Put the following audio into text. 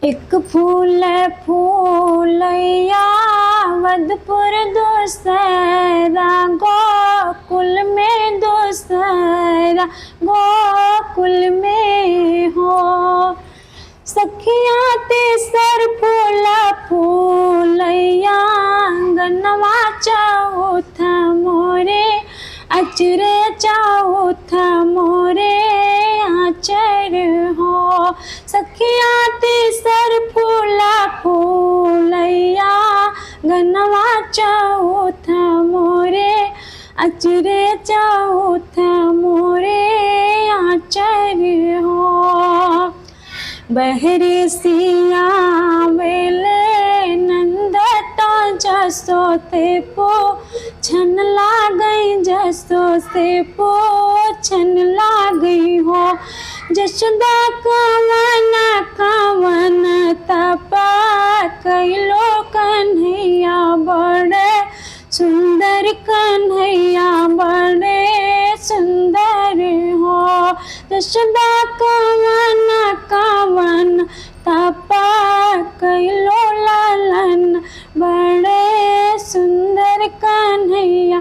एक फूल फूलैया वदपुर दूसरा गोकुल में दूसरा गोकुल में हो। सखिया तेसर फूल फूलैया गनवा चौथा मोरे अचरे चौथा मोरे आचर हो। सखिया तेसर फूला फूलैया गनवा चौथा मोरे अचरे चौथा मोरे आचर हो। बहरे सिया वेले नंद तो जसो ते छन लागई जसो से छन लागई हो। जशोदा कवन कवन तपा कैलो कन्हैया बड़े सुंदर कन्हैया बड़े सुंदर हो। जशोदा कवन कवन तपा कैलो लालन बड़े सुंदर कन्हैया